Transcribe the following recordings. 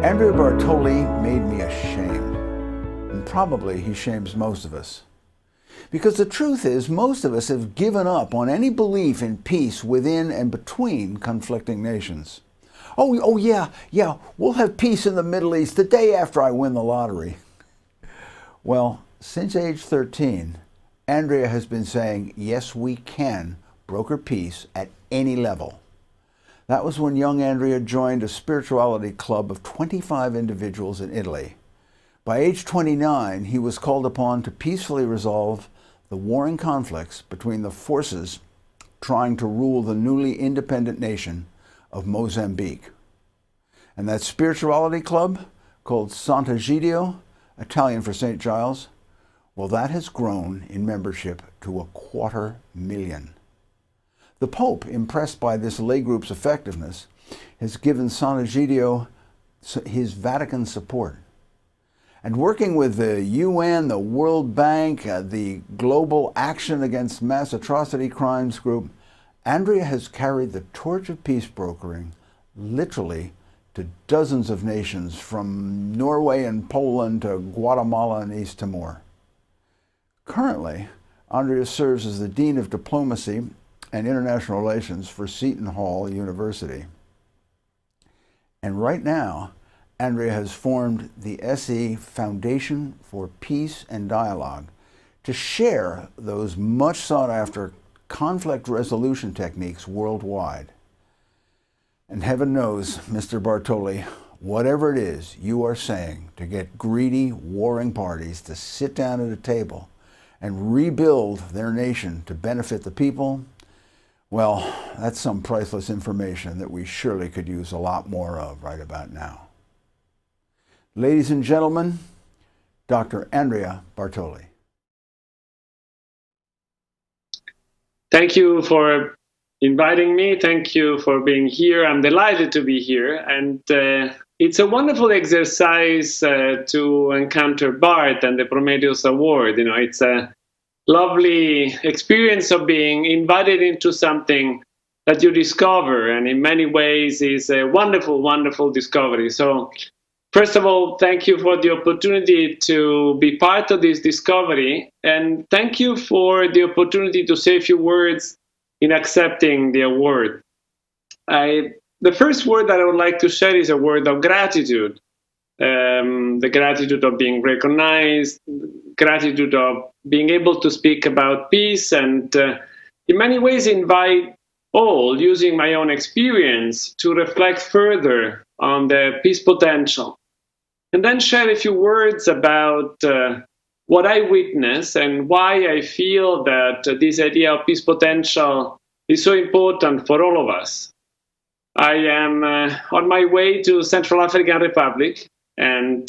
Andrea Bartoli made me ashamed, and probably he shames most of us. Because the truth is, most of us have given up on any belief in peace within and between conflicting nations. Oh yeah, we'll have peace in the Middle East the day after I win the lottery. Well, since age 13, Andrea has been saying, yes, we can broker peace at any level. That was when young Andrea joined a spirituality club of 25 individuals in Italy. By age 29, he was called upon to peacefully resolve the warring conflicts between the forces trying to rule the newly independent nation of Mozambique. And that spirituality club, called Sant'Egidio, Italian for St. Giles, well, that has grown in membership to 250,000. The Pope, impressed by this lay group's effectiveness, has given Sant'Egidio his Vatican support. And working with the UN, the World Bank, the Global Action Against Mass Atrocity Crimes Group, Andrea has carried the torch of peace brokering literally to dozens of nations, from Norway and Poland to Guatemala and East Timor. Currently, Andrea serves as the Dean of Diplomacy and International Relations for Seton Hall University. And right now, Andrea has formed the SE Foundation for Peace and Dialogue to share those much sought after conflict resolution techniques worldwide. And heaven knows, Mr. Bartoli, whatever it is you are saying to get greedy, warring parties to sit down at a table and rebuild their nation to benefit the people, well, that's some priceless information that we surely could use a lot more of right about now. Ladies and gentlemen, Dr. Andrea Bartoli. Thank you for inviting me. Thank you for being here. I'm delighted to be here. And it's a wonderful exercise to encounter Bart and the Prometheus Award. You know, it's a lovely experience of being invited into something that you discover, and in many ways is a wonderful, wonderful discovery. So first of all, thank you for the opportunity to be part of this discovery, and thank you for the opportunity to say a few words in accepting the award. The first word that I would like to share is a word of gratitude. The gratitude of being recognized, gratitude of being able to speak about peace, and in many ways invite all, using my own experience, to reflect further on the peace potential. And then share a few words about what I witness and why I feel that this idea of peace potential is so important for all of us. I am on my way to Central African Republic, and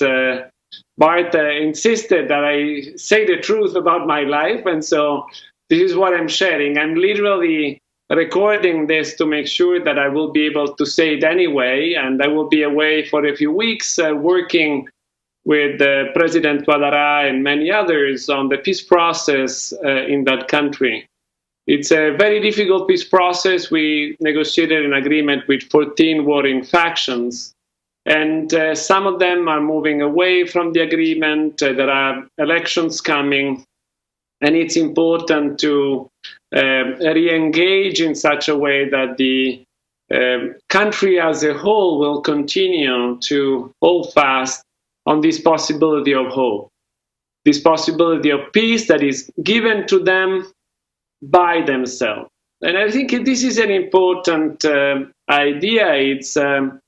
Bart insisted that I say the truth about my life, and so this is what I'm sharing. I'm literally recording this to make sure that I will be able to say it anyway, and I will be away for a few weeks working with President Ouattara and many others on the peace process in that country. It's a very difficult peace process. We negotiated an agreement with 14 warring factions, and some of them are moving away from the agreement. There are elections coming, and it's important to re-engage in such a way that the country as a whole will continue to hold fast on this possibility of hope, this possibility of peace that is given to them by themselves. And I think this is an important idea. It's a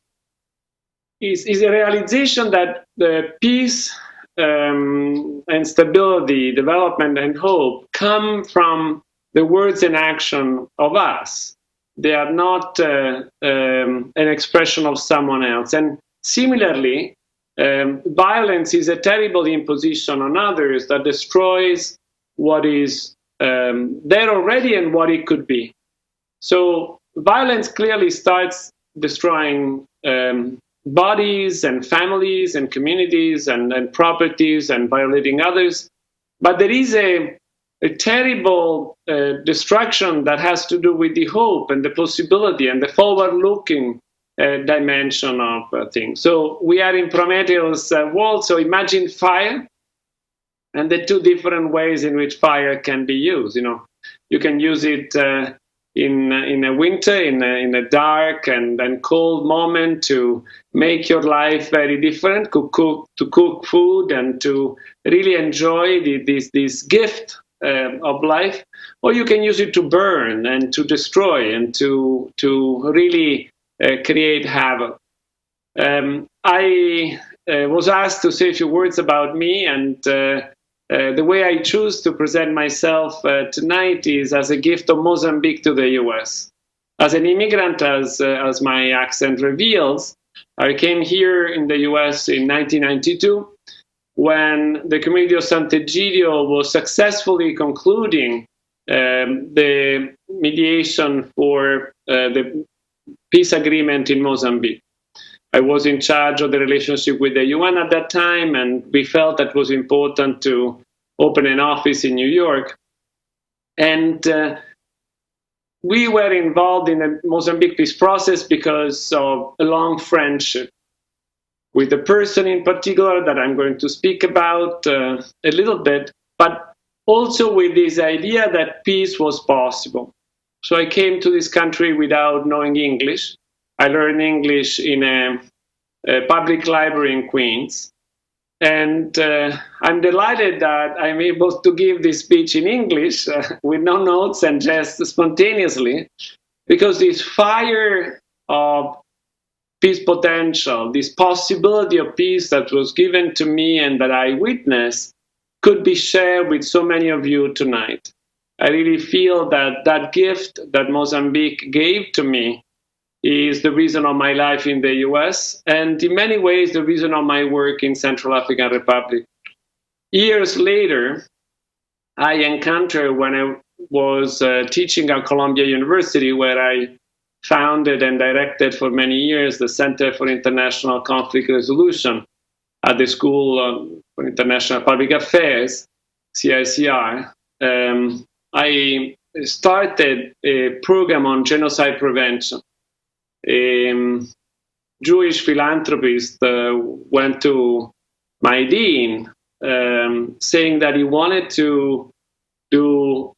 realization that the peace and stability, development and hope come from the words and action of us. They are not an expression of someone else. And similarly, violence is a terrible imposition on others that destroys what is there already and what it could be. So violence clearly starts destroying bodies and families and communities and properties and violating others. But there is a terrible destruction that has to do with the hope and the possibility and the forward-looking dimension of things. So we are in Prometheus world. So imagine fire and the two different ways in which fire can be used. You can use it in a winter, in a dark and cold moment to make your life very different, to cook food and to really enjoy this gift of life. Or you can use it to burn and to destroy and to really create havoc. I was asked to say a few words about me, and the way I choose to present myself tonight is as a gift of Mozambique to the US. As an immigrant, as my accent reveals, I came here in the US in 1992 when the community of Sant'Egidio was successfully concluding the mediation for the peace agreement in Mozambique. I was in charge of the relationship with the UN at that time, and we felt that it was important to open an office in New York. And we were involved in the Mozambique peace process because of a long friendship with the person in particular that I'm going to speak about a little bit, but also with this idea that peace was possible. So I came to this country without knowing English. I learned English in a public library in Queens. And I'm delighted that I'm able to give this speech in English with no notes and just spontaneously, because this fire of peace potential, this possibility of peace that was given to me and that I witnessed, could be shared with so many of you tonight. I really feel that that gift that Mozambique gave to me is the reason of my life in the US, and in many ways the reason of my work in Central African Republic. Years later, I encountered, when I was teaching at Columbia University, where I founded and directed for many years the Center for International Conflict Resolution at the School for International Public Affairs, C.A.R. I started a program on genocide prevention. A Jewish philanthropist went to my dean saying that he wanted to do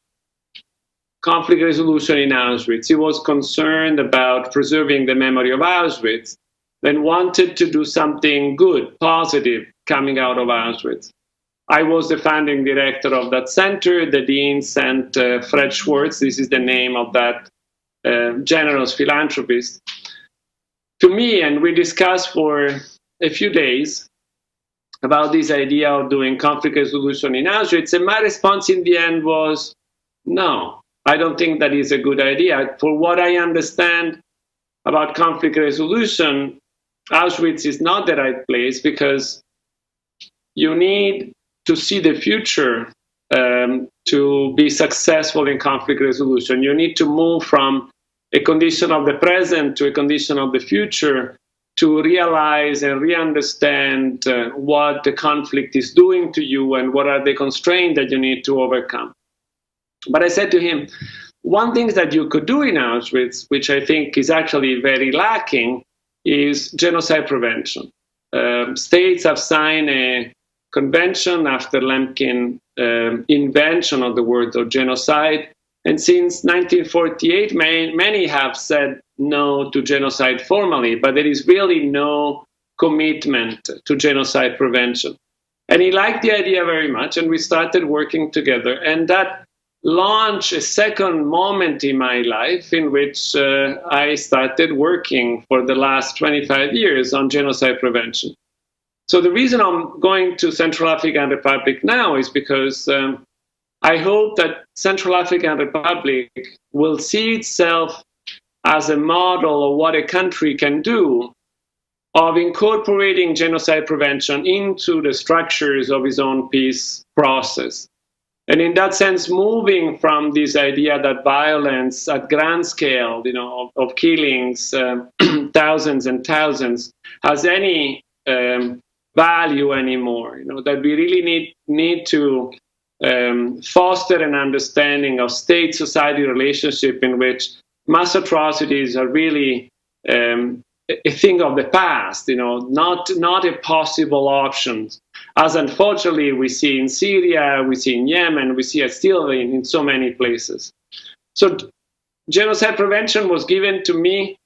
conflict resolution in Auschwitz. He was concerned about preserving the memory of Auschwitz and wanted to do something good, positive, coming out of Auschwitz. I was the founding director of that center. The dean sent Fred Schwartz, this is the name of that generous philanthropist, to me, and we discussed for a few days about this idea of doing conflict resolution in Auschwitz, and my response in the end was, no, I don't think that is a good idea. For what I understand about conflict resolution, Auschwitz is not the right place, because you need to see the future to be successful in conflict resolution. You need to move from a condition of the present to a condition of the future to realize and re-understand what the conflict is doing to you and what are the constraints that you need to overcome. But I said to him, one thing that you could do in Auschwitz, which I think is actually very lacking, is genocide prevention. States have signed a convention after Lemkin's invention of the word of genocide. And since 1948, many have said no to genocide formally, but there is really no commitment to genocide prevention. And he liked the idea very much, and we started working together. And that launched a second moment in my life in which I started working for the last 25 years on genocide prevention. So the reason I'm going to Central African Republic now is because I hope that Central African Republic will see itself as a model of what a country can do of incorporating genocide prevention into the structures of its own peace process. And in that sense, moving from this idea that violence at grand scale, of killings, thousands and thousands, has any value anymore. That we really need to foster an understanding of state-society relationship in which mass atrocities are really a thing of the past, not a possible option, as unfortunately we see in Syria, we see in Yemen, we see it still in so many places. So genocide prevention was given to me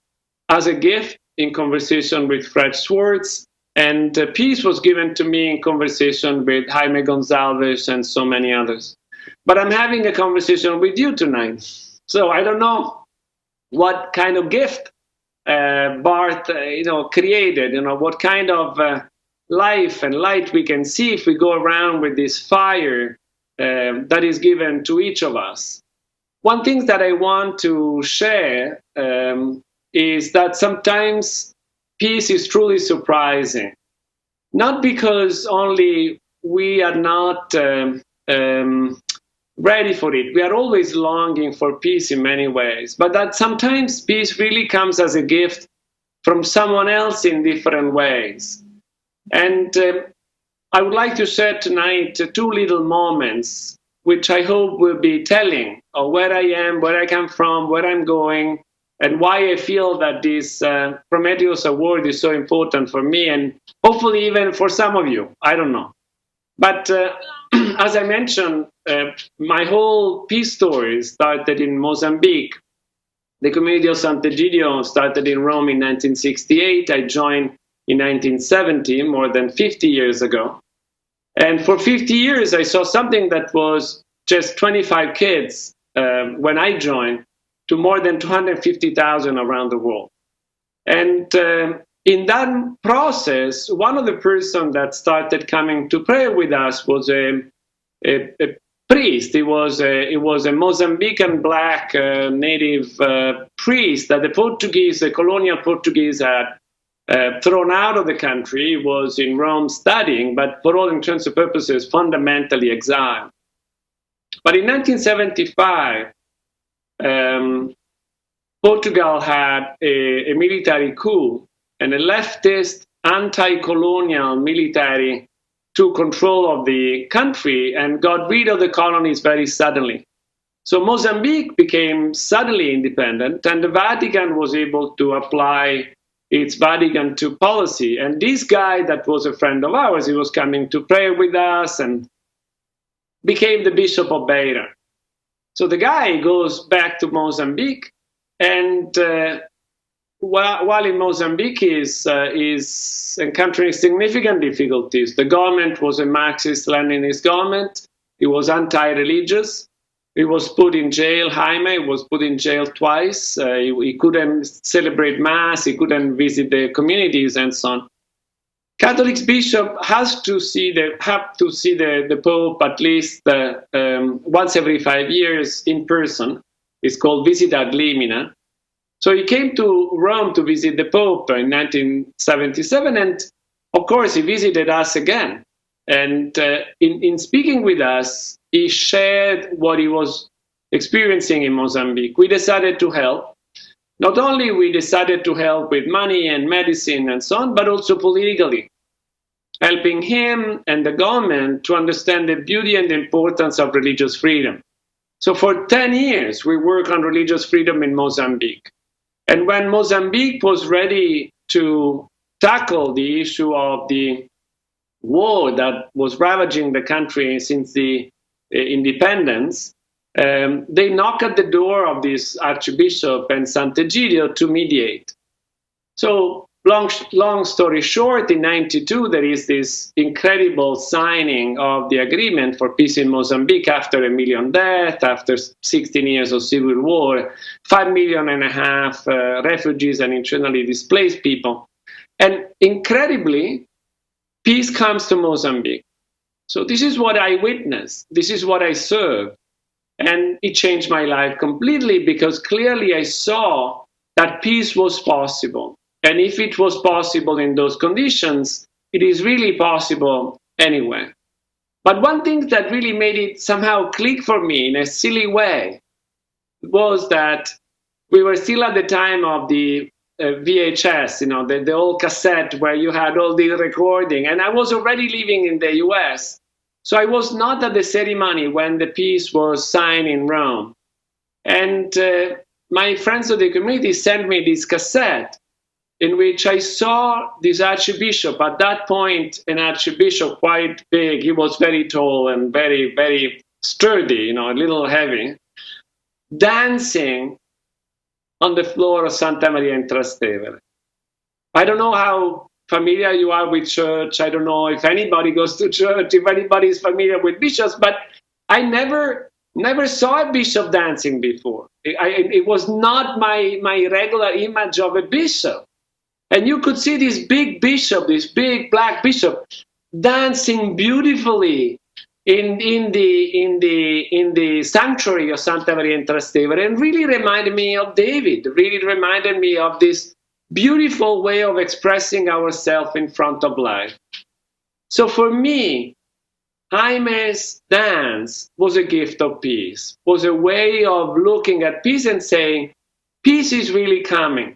as a gift in conversation with Fred Swartz, and peace was given to me in conversation with Jaime Gonzalez and so many others. But I'm having a conversation with you tonight. So I don't know what kind of gift Bart, created, what kind of life and light we can see if we go around with this fire that is given to each of us. One thing that I want to share is that sometimes peace is truly surprising. Not because only we are not ready for it. We are always longing for peace in many ways, but that sometimes peace really comes as a gift from someone else in different ways. And I would like to share tonight two little moments, which I hope will be telling of where I am, where I come from, where I'm going, and why I feel that this Prometheus Award is so important for me, and hopefully even for some of you. I don't know. But as I mentioned, my whole peace story started in Mozambique. The community of Sant'Egidio started in Rome in 1968. I joined in 1970, more than 50 years ago. And for 50 years, I saw something that was just 25 kids when I joined, to more than 250,000 around the world. And in that process, one of the persons that started coming to pray with us was a priest. It was a Mozambican black native priest that the colonial Portuguese had thrown out of the country. He was in Rome studying, but for all intents and purposes, fundamentally exiled. But in 1975, Portugal had a military coup, and a leftist anti-colonial military took control of the country and got rid of the colonies very suddenly. So Mozambique became suddenly independent, and the Vatican was able to apply its Vatican II policy. And this guy that was a friend of ours, he was coming to pray with us and became the Bishop of Beira. So the guy goes back to Mozambique, and while in Mozambique is encountering significant difficulties. The government was a Marxist-Leninist government. It was anti-religious. He was put in jail. Jaime was put in jail twice. He couldn't celebrate Mass. He couldn't visit the communities and so on. Catholic bishop have to see the Pope at least once every 5 years in person. It's called Visita ad Limina. So he came to Rome to visit the Pope in 1977, and of course he visited us again. And in speaking with us, he shared what he was experiencing in Mozambique. We decided to help. Not only we decided to help with money and medicine and so on, but also politically, helping him and the government to understand the beauty and the importance of religious freedom. So for 10 years, we worked on religious freedom in Mozambique. And when Mozambique was ready to tackle the issue of the war that was ravaging the country since the independence, they knocked at the door of this Archbishop and Sant'Egidio to mediate. So long story short, in 92, there is this incredible signing of the agreement for peace in Mozambique after 1 million deaths, after 16 years of civil war, 5.5 million refugees and internally displaced people. And incredibly, peace comes to Mozambique. So this is what I witnessed. This is what I served. And it changed my life completely, because clearly I saw that peace was possible. And if it was possible in those conditions, it is really possible anywhere. But one thing that really made it somehow click for me in a silly way was that we were still at the time of the VHS, the old cassette where you had all the recording. And I was already living in the US. So I was not at the ceremony when the peace was signed in Rome. And my friends of the community sent me this cassette. in which I saw this archbishop, at that point, an archbishop quite big. He was very tall and very, very sturdy, a little heavy, dancing on the floor of Santa Maria in Trastevere. I don't know how familiar you are with church. I don't know if anybody goes to church, if anybody is familiar with bishops, but I never saw a bishop dancing before. It was not my regular image of a bishop. And you could see this big bishop, this big black bishop, dancing beautifully in the sanctuary of Santa Maria in Trastevere, and really reminded me of David, really reminded me of this beautiful way of expressing ourselves in front of life. So for me, Jaime's dance was a gift of peace, was a way of looking at peace and saying, peace is really coming.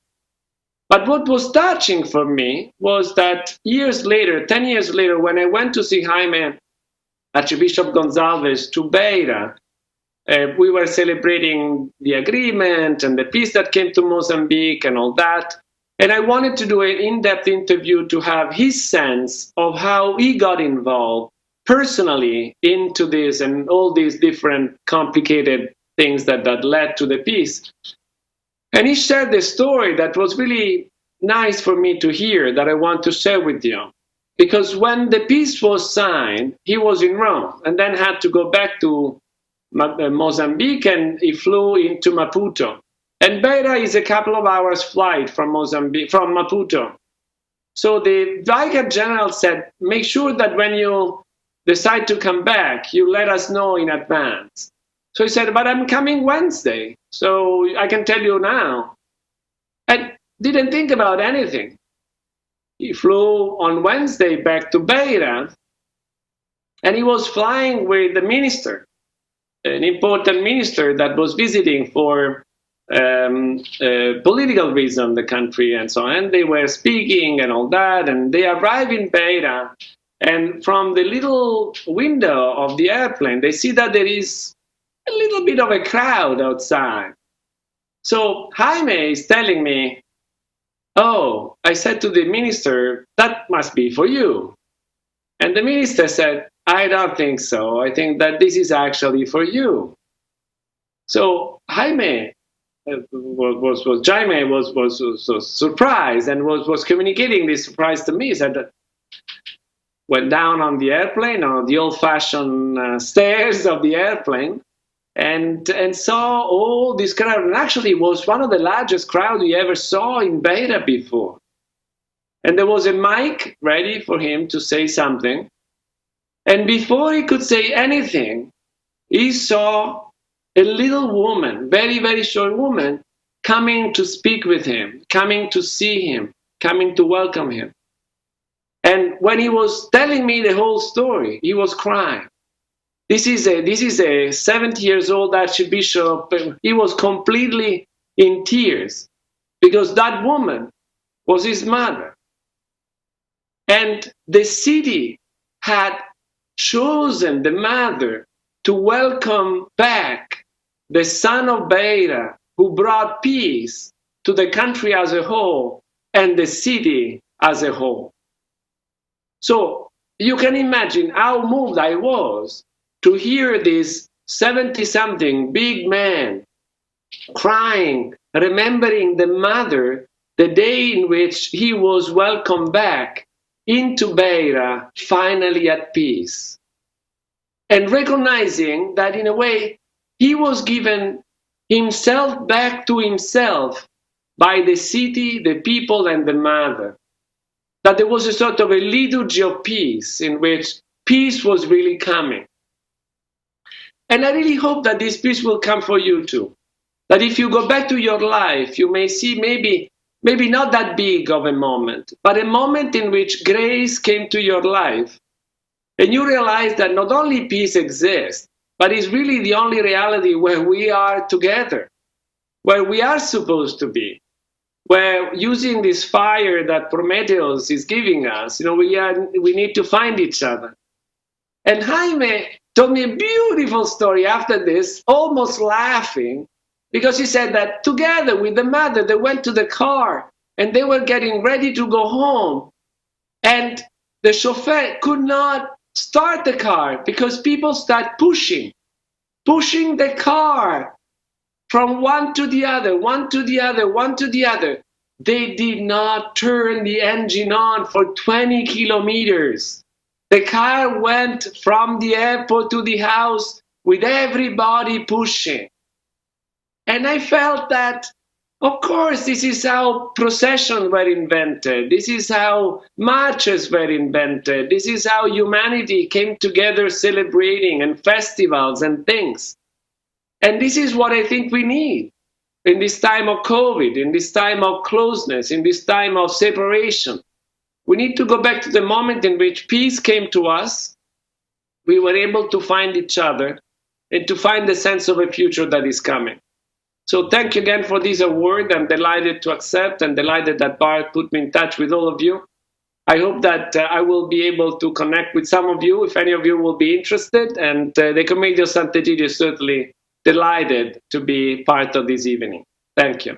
But what was touching for me was that years later, 10 years later, when I went to see Jaime, Archbishop Gonçalves, to Beira, we were celebrating the agreement and the peace that came to Mozambique and all that. And I wanted to do an in-depth interview to have his sense of how he got involved personally into this and all these different complicated things that led to the peace. And he shared the story that was really nice for me to hear, that I want to share with you. Because when the peace was signed, he was in Rome and then had to go back to Mozambique, and he flew into Maputo. And Beira is a couple of hours flight from Maputo. So the Vicar General said, make sure that when you decide to come back, you let us know in advance. So he said, but I'm coming Wednesday, so I can tell you now. And didn't think about anything. He flew on Wednesday back to Beira, and he was flying with the minister, an important minister that was visiting for political reason the country and so on. And they were speaking and all that, and they arrived in Beira, and from the little window of the airplane, they see that there is a little bit of a crowd outside. So Jaime is telling me, oh, I said to the minister, that must be for you. And the minister said, I don't think so. I think that this is actually for you. So Jaime was surprised and was communicating this surprise to me. He said, went down on the airplane, on the old-fashioned stairs of the airplane, and saw all this crowd. And actually, it was one of the largest crowds he ever saw in Beira before. And there was a mic ready for him to say something. And before he could say anything, he saw a little woman, very, very short woman, coming to speak with him, coming to see him, coming to welcome him. And when he was telling me the whole story, he was crying. This is a 70 years old archbishop. He was completely in tears because that woman was his mother. And the city had chosen the mother to welcome back the son of Beira, who brought peace to the country as a whole and the city as a whole. So you can imagine how moved I was to hear this 70-something big man crying, remembering the mother, the day in which he was welcomed back into Beira, finally at peace. And recognizing that in a way, he was given himself back to himself by the city, the people, and the mother. That there was a sort of a liturgy of peace in which peace was really coming. And I really hope that this peace will come for you too. That if you go back to your life, you may see maybe not that big of a moment, but a moment in which grace came to your life. And you realize that not only peace exists, but it's really the only reality where we are together, where we are supposed to be, where using this fire that Prometheus is giving us, we need to find each other. And Jaime told me a beautiful story after this, almost laughing, because he said that together with the mother, they went to the car and they were getting ready to go home. And the chauffeur could not start the car because people start pushing the car from one to the other, one to the other, one to the other. They did not turn the engine on for 20 kilometers. The car went from the airport to the house with everybody pushing. And I felt that, of course, this is how processions were invented. This is how marches were invented. This is how humanity came together celebrating, and festivals and things. And this is what I think we need in this time of COVID, in this time of closeness, in this time of separation. We need to go back to the moment in which peace came to us. We were able to find each other and to find the sense of a future that is coming. So thank you again for this award. I'm delighted to accept and delighted that Bart put me in touch with all of you. I hope that I will be able to connect with some of you, if any of you will be interested. And the Committee of Sant'Egidio is certainly delighted to be part of this evening. Thank you.